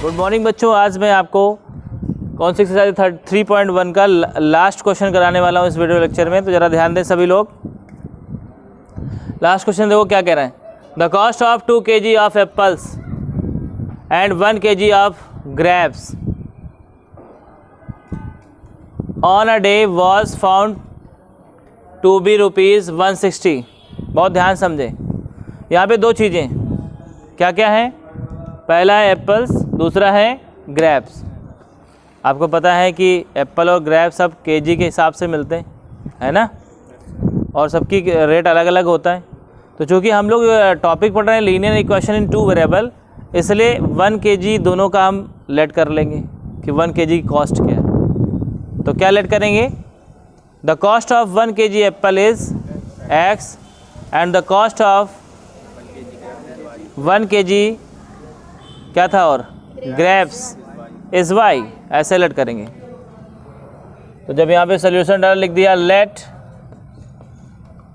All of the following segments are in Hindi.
गुड मॉर्निंग बच्चों, आज मैं आपको कौन सी एक्सरसाइज 3.1 का लास्ट क्वेश्चन कराने वाला हूँ इस वीडियो लेक्चर में। तो ज़रा ध्यान दें सभी लोग। लास्ट क्वेश्चन देखो क्या कह रहे हैं। The cost of 2 kg of apples and 1 kg of grapes on a day was found to be ₹160। बहुत ध्यान समझें, यहाँ पे दो चीज़ें क्या क्या हैं। पहला है एप्पल्स, दूसरा है ग्रेप्स। आपको पता है कि एप्पल और ग्रेप्स सब केजी के हिसाब से मिलते हैं, है ना, और सबकी रेट अलग अलग होता है। तो चूँकि हम लोग टॉपिक पढ़ रहे हैं लीनियर इक्वेशन इन 2 वेरिएबल, इसलिए 1 kg दोनों का हम लेट कर लेंगे कि 1 kg की कॉस्ट क्या है। तो क्या लेट करेंगे, the cost of 1 kg apple is X and the cost of 1 kg क्या था और ग्रेप्स इज़ Y। ऐसे लेट करेंगे। तो जब यहाँ पे सोल्यूशन डाल लिख दिया, let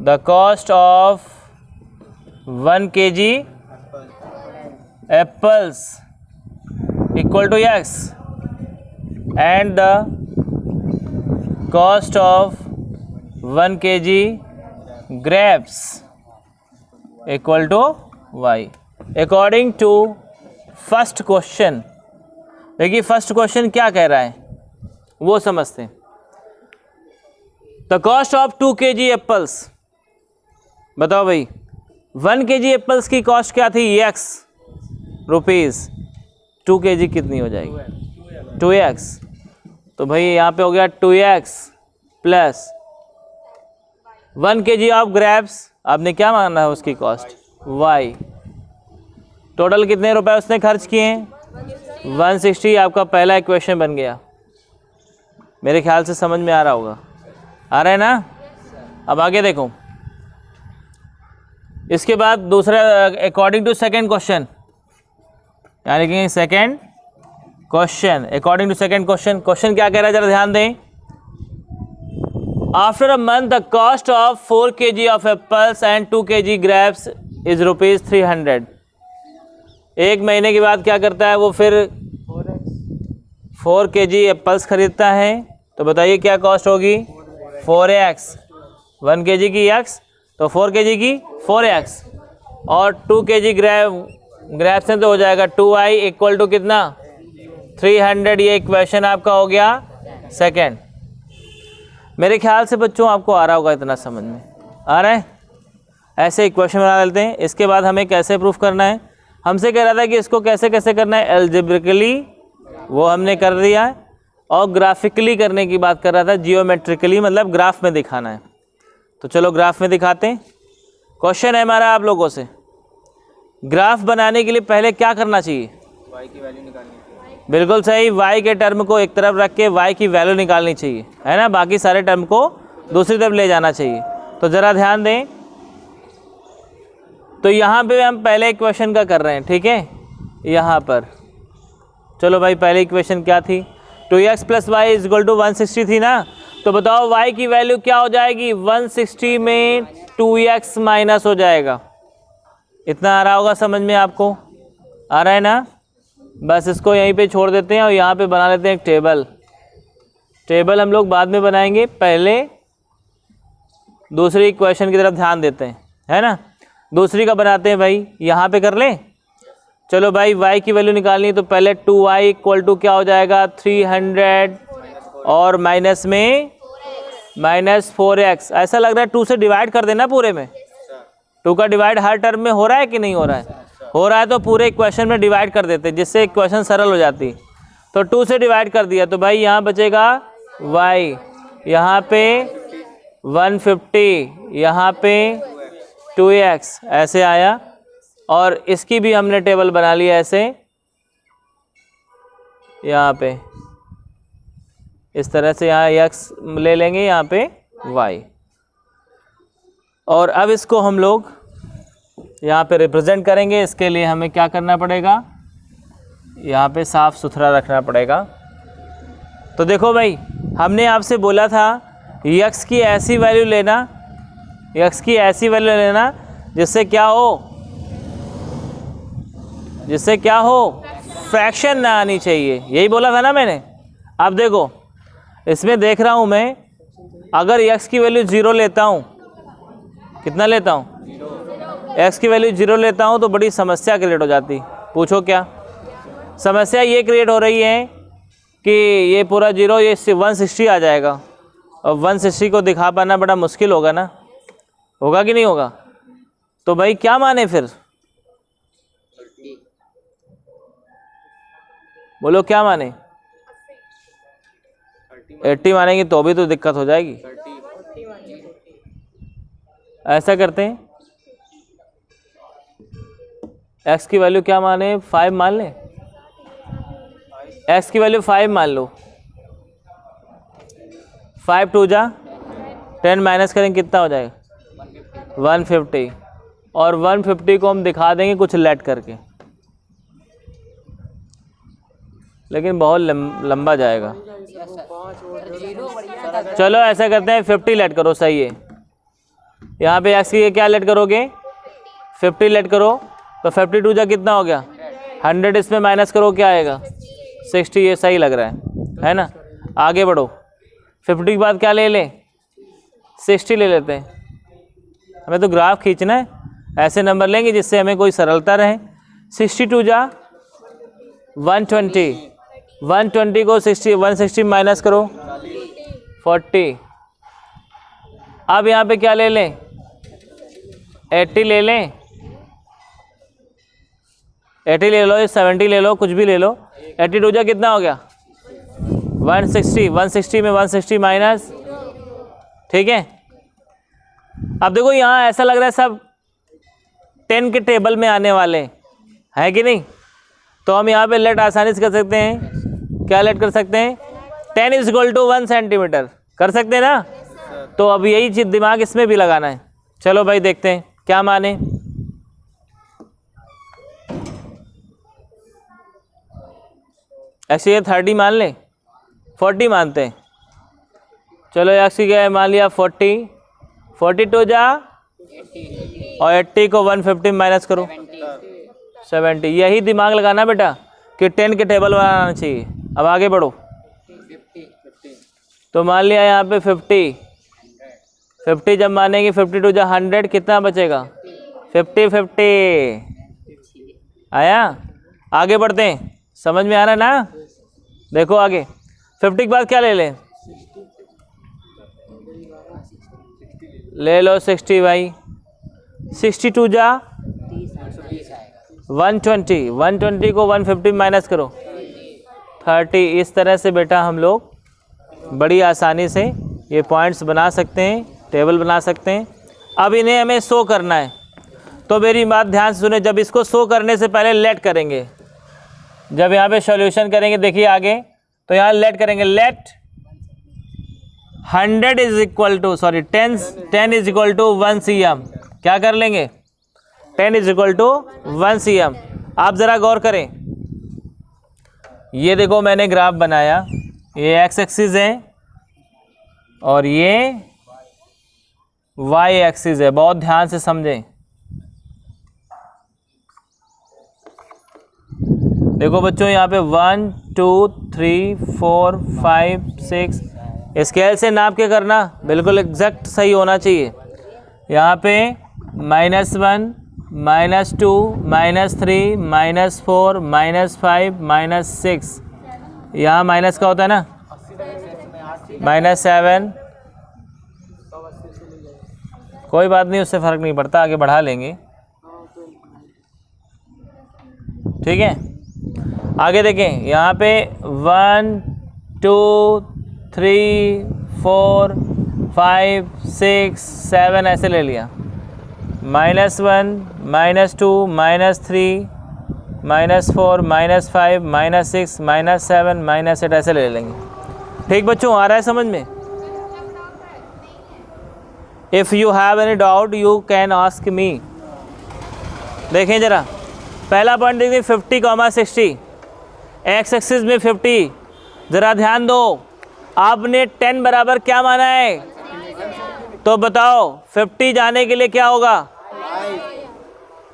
the cost of 1 kg apples equal to X and the cost of 1 kg grapes equal to Y according to first question. देखिए फर्स्ट क्वेश्चन क्या कह रहा है वो समझते हैं। The cost of 2 kg apples, बताओ भाई 1 kg एप्पल्स की कॉस्ट क्या थी X रुपीज़, 2 kg कितनी हो जाएगी 2X। तो भाई यहाँ पे हो गया 2X plus 1 kg of grapes, आपने क्या माना है उसकी कॉस्ट Y। टोटल कितने रुपए उसने खर्च किए हैं 160। आपका पहला इक्वेशन बन गया। मेरे ख्याल से समझ में आ रहा होगा, आ रहा है ना। अब आगे देखो, इसके बाद दूसरा अकॉर्डिंग टू सेकंड क्वेश्चन, यानी कि second question according to second question. Question क्या कह रहा है जरा ध्यान दें। After a month the cost of 4 kg of apples and 2 kg grapes is ₹300। एक महीने के बाद क्या करता है वो, फिर 4 kg एप्पल्स खरीदता है। तो बताइए क्या कॉस्ट होगी 4X। 1 kg की X तो 4 kg की 4X, और 2 kg ग्रेप्स से तो हो जाएगा 2Y इक्वल टू कितना 300। ये इक्वेशन आपका हो गया सेकंड। मेरे ख्याल से बच्चों आपको आ रहा होगा, इतना समझ में आ रहा है। ऐसे इक्वेशन बना लेते हैं। इसके बाद हमें कैसे प्रूफ करना है, हमसे कह रहा था कि इसको कैसे कैसे करना है, एल्जेब्रिकली वो हमने कर दिया है, और ग्राफिकली करने की बात कर रहा था, जियोमेट्रिकली मतलब ग्राफ में दिखाना है। तो चलो ग्राफ में दिखाते हैं। क्वेश्चन है हमारा आप लोगों से, ग्राफ बनाने के लिए पहले क्या करना चाहिए, y की वैल्यू निकालनी चाहिए। बिल्कुल सही, y के टर्म को एक तरफ रख के y की वैल्यू निकालनी चाहिए, है ना, बाकी सारे टर्म को दूसरी तरफ ले जाना चाहिए। तो ज़रा ध्यान दें, तो यहाँ पे हम पहले इक्वेशन का कर रहे हैं, ठीक है। यहाँ पर चलो भाई पहले इक्वेशन क्या थी, 2X plus y is equal to 160 थी ना। तो बताओ y की वैल्यू क्या हो जाएगी, 160 में 2X माइनस हो जाएगा। इतना आ रहा होगा समझ में, आपको आ रहा है ना। बस इसको यहीं पे छोड़ देते हैं और यहाँ पे बना लेते हैं एक टेबल हम लोग बाद में बनाएंगे, पहले दूसरी इक्वेशन की तरफ ध्यान देते हैं, है ना। दूसरी का बनाते हैं भाई, यहाँ पे कर लें। चलो भाई y की वैल्यू निकालनी है, तो पहले 2y इक्वल टू क्या हो जाएगा 300, और माइनस में -4x। ऐसा लग रहा है 2 से डिवाइड कर देना पूरे में। 2 का डिवाइड हर टर्म में हो रहा है कि नहीं हो रहा है, हो रहा है। तो पूरे इक्वेशन में डिवाइड कर देते हैं, जिससे इक्वेशन सरल हो जाती। तो 2 से डिवाइड कर दिया, तो भाई यहाँ बचेगा y, यहाँ पे 150, यहाँ पे 2x ऐसे आया। और इसकी भी हमने टेबल बना ली ऐसे, यहाँ पे इस तरह से, यहाँ x ले लेंगे, यहाँ पे y। और अब इसको हम लोग यहाँ पे रिप्रेजेंट करेंगे। इसके लिए हमें क्या करना पड़ेगा, यहाँ पे साफ सुथरा रखना पड़ेगा। तो देखो भाई, हमने आपसे बोला था x की ऐसी वैल्यू लेना, x की ऐसी वैल्यू जिससे क्या हो, फ्रैक्शन ना आनी चाहिए, यही बोला था ना मैंने। अब देखो इसमें देख रहा हूँ मैं, अगर x की वैल्यू 0 लेता हूँ, कितना लेता हूँ, x की वैल्यू 0 लेता हूँ तो बड़ी समस्या क्रिएट हो जाती। पूछो क्या समस्या? ये क्रिएट हो रही है कि ये पूरा 0 ये 160 आ जाएगा, और 160 को दिखा पाना बड़ा मुश्किल होगा ना, होगा कि नहीं होगा? तो भाई क्या माने फिर, बोलो क्या माने? 80 मानेंगे तो भी तो दिक्कत हो जाएगी। ऐसा करते हैं, x की वैल्यू क्या माने, 5 मान लें, x की वैल्यू 5 मान लो। 5 2 जा 10 माइनस करेंगे कितना हो जाएगा 150, और 150 को हम दिखा देंगे कुछ लेट करके, लेकिन बहुत लंबा जाएगा। चलो ऐसा करते हैं 50 लेट करो, सही है। यहाँ पे x की क्या लेट करोगे, 50 लेट करो, तो 52 जा कितना हो गया 100, इसमें माइनस करो क्या आएगा 60, ये सही लग रहा है ना। आगे बढ़ो, 50 के बाद क्या ले लें 60 ले लेते हैं। हमें तो ग्राफ खींचना है, ऐसे नंबर लेंगे जिससे हमें कोई सरलता रहे। 62 जा 120, 120 को 160 माइनस करो 40। अब यहाँ पे क्या ले लें 80 ले लें, 80 ले लो, 70 ले लो, कुछ भी ले लो। 82 जा कितना हो गया 160, 160 में 160 माइनस, ठीक है। अब देखो यहाँ ऐसा लग रहा है सब 10 के टेबल में आने वाले हैं कि नहीं, तो हम यहाँ पे लेट आसानी से कर सकते हैं। क्या लेट कर सकते हैं 10 इज इक्वल टू 1 सेंटीमीटर, कर सकते हैं ना। तो अब यही चीज दिमाग इसमें भी लगाना है। चलो भाई देखते हैं क्या माने। एक्स ये 30 मान लें, 40 मानते हैं। चलो एक्स की क्या है मान लिया 40, 42 जा और 80 को 150 माइनस करो 70। यही दिमाग लगाना बेटा कि 10 के टेबल बनाना चाहिए। अब आगे बढ़ो, तो मान लिया यहाँ पे 50 जब मानेंगे 52 जा 100, कितना बचेगा 50 आया। आगे बढ़ते हैं, समझ में आ रहा है ना। देखो आगे 50 के बाद क्या ले लें, ले लो 60 भाई। 62 जा 120, 120 को 150 माइनस करो 30। इस तरह से बेटा हम लोग बड़ी आसानी से ये पॉइंट्स बना सकते हैं, टेबल बना सकते हैं। अब इन्हें हमें शो करना है, तो मेरी बात ध्यान से सुने। जब इसको शो करने से पहले लेट करेंगे, जब यहाँ पे सॉल्यूशन करेंगे, देखिए आगे, तो यहाँ लेट करेंगे। Let 100 is equal to 10 is equal to 1 cm। क्या कर लेंगे 10 इज इक्वल टू 1 cm। आप ज़रा गौर करें, ये देखो मैंने ग्राफ बनाया, ये एक्स एक्सिस है और ये वाई एक्सिस है। बहुत ध्यान से समझें। देखो बच्चों यहाँ पे 1 2 3 4 5 6, स्केल से नाप के करना, बिल्कुल एग्जैक्ट सही होना चाहिए। यहाँ पे -1 -2 -3 -4 -5 -6, यहाँ माइनस का होता है ना -7। कोई बात नहीं, उससे फ़र्क नहीं पड़ता, आगे बढ़ा लेंगे, ठीक है। आगे देखें, यहाँ पे 1 2 3 4 5 6 7 ऐसे ले लिया। -1 -2 -3 -4 -5 -6 -7 -8 ऐसे ले लेंगे। ठीक बच्चों, आ रहा है समझ में। If you have any doubt you can ask me. देखें जरा, पहला पॉइंट देखिए 50, 60, एक्स एक्सिस में 50। ज़रा ध्यान दो, आपने 10 बराबर क्या माना है, तो बताओ 50 जाने के लिए क्या होगा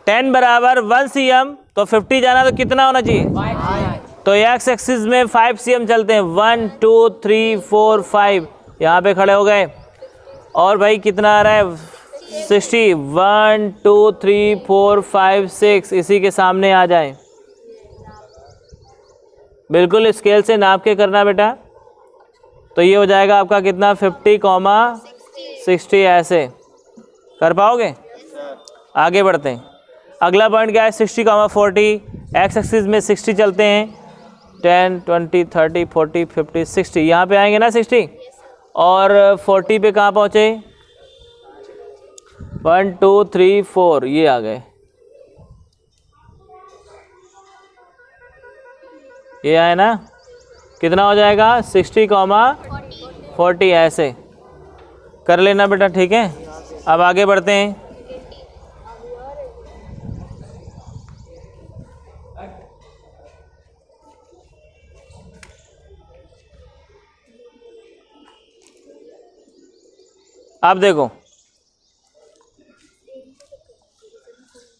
10 बराबर 1 cm, तो 50 जाना तो कितना होना चाहिए तो एक्स एक्सिस में 5 cm चलते हैं, 1 2 3 4 5, यहाँ पे खड़े हो गए। और भाई कितना आ रहा है 60, 1 2 3 4 5 6, इसी के सामने आ जाए। बिल्कुल स्केल से नाप के करना बेटा। तो ये हो जाएगा आपका कितना 50, 60, ऐसे कर पाओगे। आगे बढ़ते हैं। अगला पॉइंट क्या है 60, 40, एक्स एक्सिस में 60 चलते हैं, 10 20 30 40 50 60, यहाँ पे आएंगे ना 60। और 40 पे कहाँ पहुँचे 1 2 3 4, ये आ गए, ये आए ना। कितना हो जाएगा 60, 40, ऐसे कर लेना बेटा, ठीक है। अब आगे बढ़ते हैं। अब देखो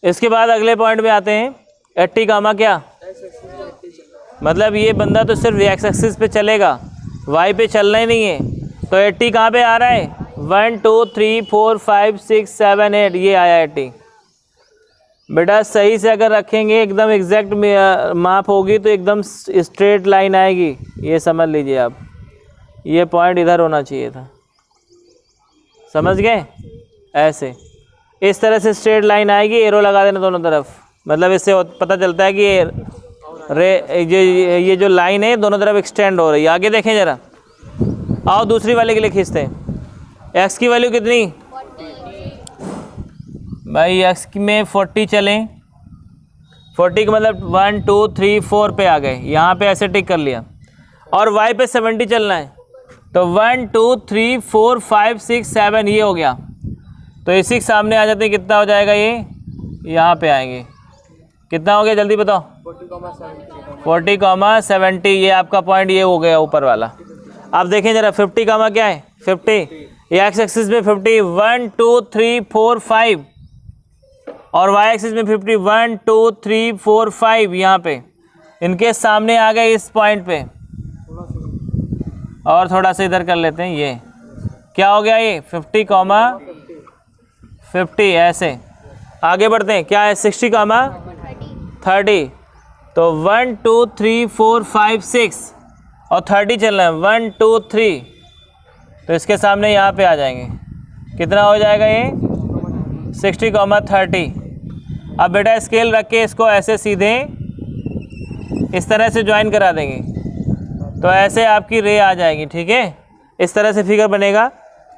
इसके बाद अगले पॉइंट में आते हैं 80, क्या मतलब ये बंदा तो सिर्फ एक्स एक्सिस पे चलेगा, वाई पे चलना ही नहीं है। तो 80 कहाँ पे आ रहा है 1 2 3 4 5 6 7 8, ये आया 80। बेटा सही से अगर रखेंगे एकदम एग्जैक्ट माप होगी तो एकदम स्ट्रेट लाइन आएगी, ये समझ लीजिए आप। ये पॉइंट इधर होना चाहिए था, समझ गए। ऐसे इस तरह से स्ट्रेट लाइन आएगी, एरो लगा देना दोनों तरफ, मतलब इससे पता चलता है कि ये जो लाइन है दोनों तरफ एक्सटेंड हो रही है। आगे देखें ज़रा, आओ दूसरी वाले के लिए खींचते हैं। एक्स की वैल्यू कितनी भाई, एक्स में 40 चलें, 40 का मतलब 1 2 3 4 पे आ गए, यहाँ पे ऐसे टिक कर लिया। और वाई पे 70 चलना है, तो 1 2 3 4 5 6 7, ये हो गया। तो इसी के सामने आ जाते हैं, कितना हो जाएगा ये, यहाँ पे आएंगे। कितना हो गया जल्दी बताओ 40, 70, ये आपका पॉइंट ये हो गया ऊपर वाला। आप देखें जरा 50, क्या है 50, ये एक्स एक्सिस में 50, 1 2 3 4 5, और वाई एक्सिस में 50, 1 2 3 4 5, यहाँ पे इनके सामने आ गए इस पॉइंट पे। और थोड़ा सा इधर कर लेते हैं, ये क्या हो गया ये 50, 50, ऐसे आगे बढ़ते हैं। क्या है 60, 30, तो 1 2 3 4 5 6 और 30 चलना है, 1 2 3, तो इसके सामने यहाँ पे आ जाएंगे। कितना हो जाएगा ये 60, 30। अब बेटा स्केल रख के इसको ऐसे सीधे इस तरह से ज्वाइन करा देंगे, तो ऐसे आपकी रे आ जाएगी, ठीक है। इस तरह से फिगर बनेगा।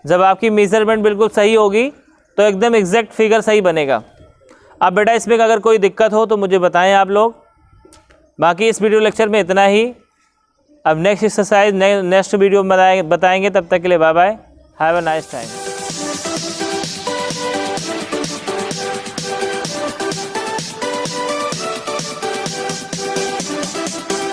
जब आपकी मेजरमेंट बिल्कुल सही होगी तो एकदम एग्जैक्ट फिगर सही बनेगा। अब बेटा इसमें अगर कोई दिक्कत हो तो मुझे बताएं आप लोग। बाकी इस वीडियो लेक्चर में इतना ही। अब नेक्स्ट एक्सरसाइज नेक्स्ट वीडियो में बताएंगे। तब तक के लिए bye bye, have a nice time.